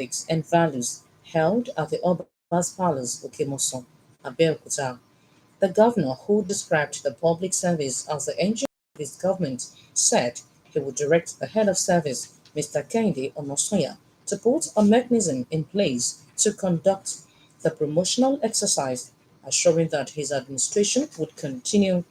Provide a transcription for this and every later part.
ethics and values held at the Oba's Palace, Okemoson, Abeokuta. The governor, who described the public service as the engine of his government, said he would direct the head of service, Mr. Kehinde Onosoya, to put a mechanism in place to conduct the promotional exercise, assuring that his administration would continue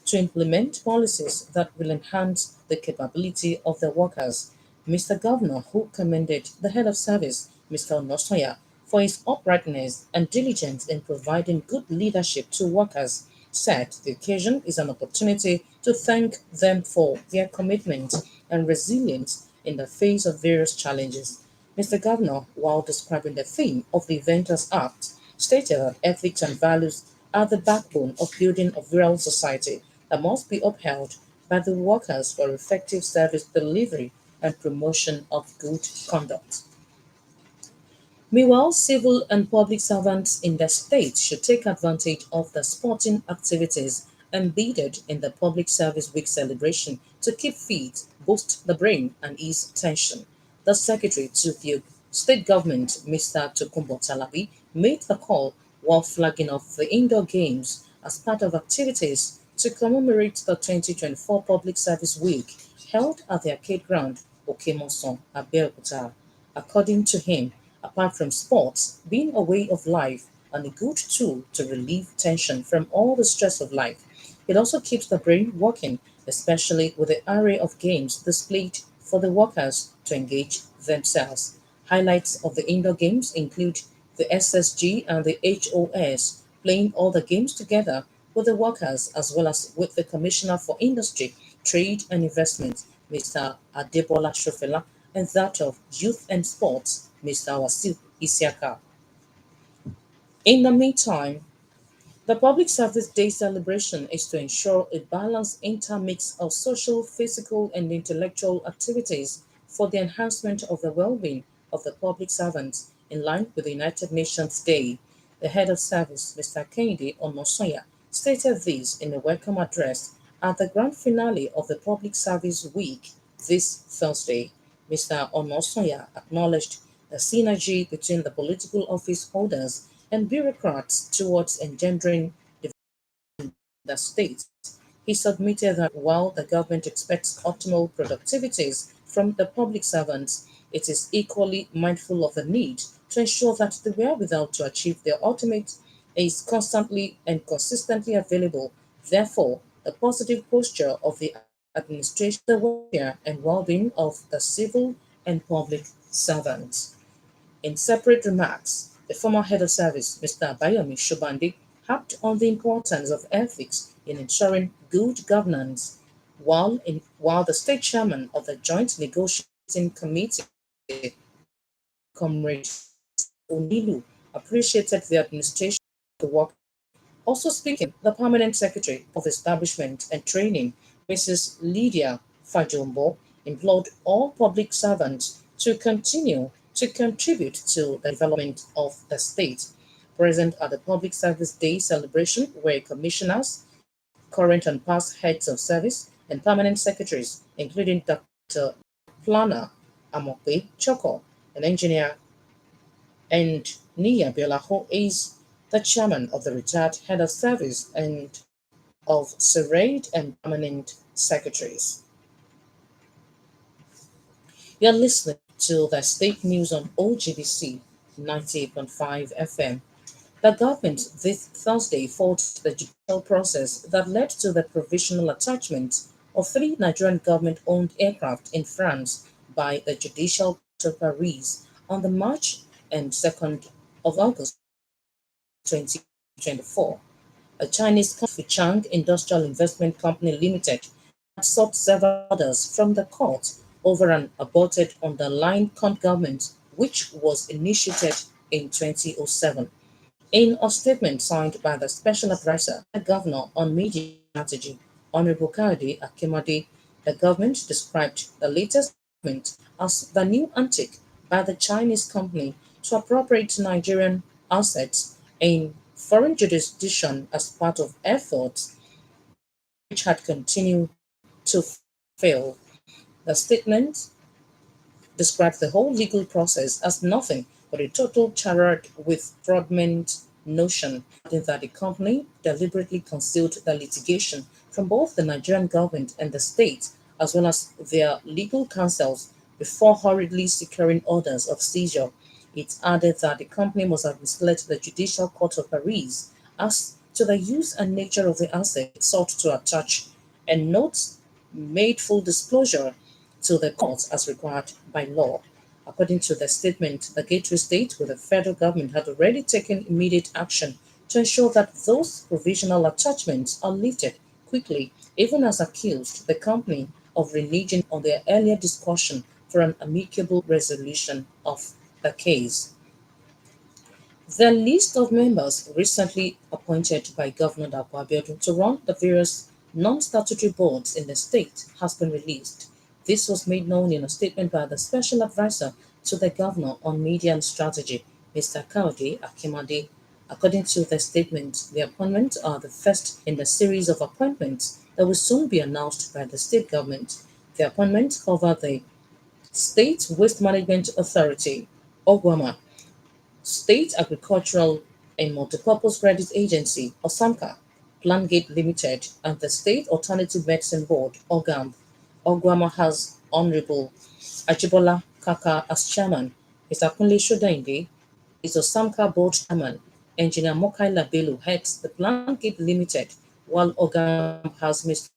to implement policies that will enhance the capability of the workers. Mr. Governor, who commended the head of service, Mr. Onosoya, for his uprightness and diligence in providing good leadership to workers, said the occasion is an opportunity to thank them for their commitment and resilience in the face of various challenges. Mr. Governor, while describing the theme of the event as apt, stated that ethics and values are the backbone of building a virile society that must be upheld by the workers for effective service delivery and promotion of good conduct. Meanwhile, civil and public servants in the state should take advantage of the sporting activities embedded in the Public Service Week celebration to keep fit, boost the brain, and ease tension. The Secretary to the State Government, Mr. Tokumbo Talabi, made the call while flagging off the indoor games as part of activities to commemorate the 2024 Public Service Week held at the arcade ground, Okemoson, Abeokuta. According to him, apart from sports, being a way of life and a good tool to relieve tension from all the stress of life. It also keeps the brain working, especially with the array of games displayed for the workers to engage themselves. Highlights of the indoor games include the SSG and the HOS playing all the games together with the workers as well as with the Commissioner for Industry, Trade and Investment, Mr. Adebola Shofela, and that of Youth and Sports, Mr. Wasil Isiaka. In the meantime, the Public Service Day celebration is to ensure a balanced intermix of social, physical, and intellectual activities for the enhancement of the well-being of the public servants in line with the United Nations Day. The head of service, Mr. Kennedy Onosoya, stated this in a welcome address at the grand finale of the Public Service Week this Thursday. Mr. Onosoya acknowledged the synergy between the political office holders and bureaucrats towards engendering the state. He submitted that while the government expects optimal productivities from the public servants, it is equally mindful of the need to ensure that the wherewithal to achieve their ultimate is constantly and consistently available. Therefore, the positive posture of the administration, the welfare and well-being of the civil and public servants. In separate remarks, the former head of service, Mr. Bayomi Shobandi, harped on the importance of ethics in ensuring good governance, while the state chairman of the Joint Negotiating Committee, Comrade Onilu, appreciated the administration of the work. Also speaking, the permanent secretary of establishment and training, Mrs. Lydia Fajombo, implored all public servants to continue to contribute to the development of the state. Present at the Public Service Day celebration were commissioners, current and past heads of service, and permanent secretaries, including Dr. Plana Amope Choko, an engineer, and Nia Biolaho is the chairman of the retired head of service and of serrate and permanent secretaries. You're listening to the state news on OGBC 98.5 FM. The government this Thursday faulted the judicial process that led to the provisional attachment of three Nigerian government-owned aircraft in France by the Judicial Court of Paris on the March and 2nd of August 2024. A Chinese company, Fuchang Industrial Investment Company Limited, had sought several orders from the court over an aborted underlying government, which was initiated in 2007. In a statement signed by the Special Advisor, the Governor on Media Strategy, Honorable Kadi Akimade, the government described the latest development as the new antic by the Chinese company to appropriate Nigerian assets in foreign jurisdiction as part of efforts which had continued to fail. The statement described the whole legal process as nothing but a total charade with fraudulent notion, adding that the company deliberately concealed the litigation from both the Nigerian government and the state, as well as their legal counsels, before hurriedly securing orders of seizure. It added that the company must have misled the Judicial Court of Paris as to the use and nature of the asset sought to attach, and notes made full disclosure to the court as required by law. According to the statement, the Gateway State with the federal government had already taken immediate action to ensure that those provisional attachments are lifted quickly, even as accused the company of reneging on their earlier discussion for an amicable resolution of the case. The list of members recently appointed by Governor Dapo Abiodun to run the various non-statutory boards in the state has been released. This was made known in a statement by the Special Advisor to the Governor on Media and Strategy, Mr. Kaode Akimade. According to the statement, the appointments are the first in the series of appointments that will soon be announced by the state government. The appointments cover the State Waste Management Authority, Ogwama, State Agricultural and Multipurpose Credit Agency or SAMCA, Plangate Limited, and the State Alternative Medicine Board, OGAM. Ogwama has Honorable Ajibola Kaka as chairman. Mr. Kunle Shodainde is the SAMCA board chairman. Engineer Mokaila Bello heads the Plangate Limited, while OGAM has Mr.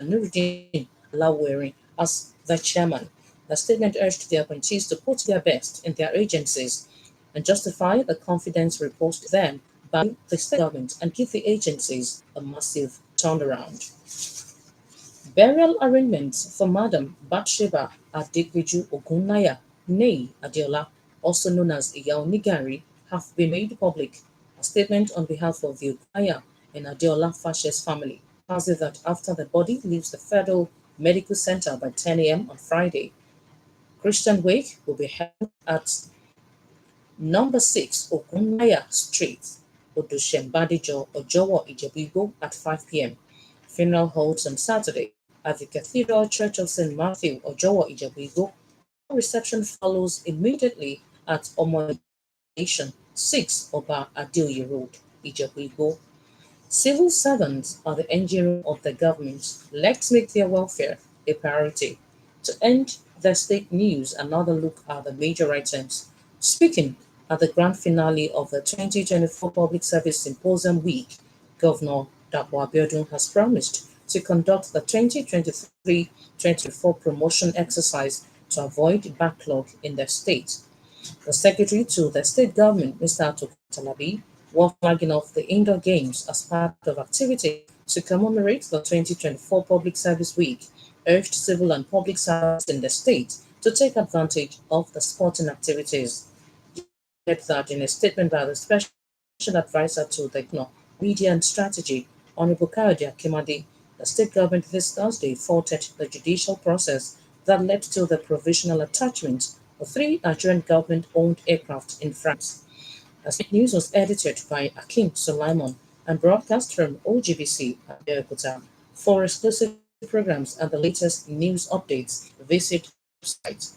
Nuruddin Alaweri as the chairman. The statement urged the appointees to put their best in their agencies and justify the confidence reposed in them by the state government and give the agencies a massive turnaround. Burial arrangements for Madam Bathsheba Adequiju Ogunaya, née Adeola, also known as Iya Onigari, have been made public. A statement on behalf of the Ogunaya and Adeola Fashes family tells it that after the body leaves the Federal Medical Center by 10 a.m. on Friday, Christian wake will be held at Number 6 Ogunlaya Street, Odushembadijo, Ojowo, Ijebu at 5 p.m. Funeral holds on Saturday at the Cathedral Church of St. Matthew, Ojowo, Ijebu, while reception follows immediately at Omo Station, 6 Oba Adeoye Road, Ijebu. Civil servants are the engine of the government. Let's make their welfare a priority. To end the state news, another look at the major items. Speaking at the grand finale of the 2024 Public Service Symposium Week, Governor Dapo Abiodun has promised to conduct the 2023-24 promotion exercise to avoid backlog in the state. The secretary to the state government, Mr. Titilope, while flagging off the indoor games as part of activities to commemorate the 2024 Public Service Week, urged civil and public servants in the state to take advantage of the sporting activities. He said that in a statement by the Special Advisor to the Governor Media and Strategy, Honorable Kayode Akimade, the state government this Thursday faulted the judicial process that led to the provisional attachment of three Nigerian government-owned aircraft in France. The state news was edited by Akim Sulaimon and broadcast from OGBC at Abeokuta. For exclusive programs and the latest news updates, visit our website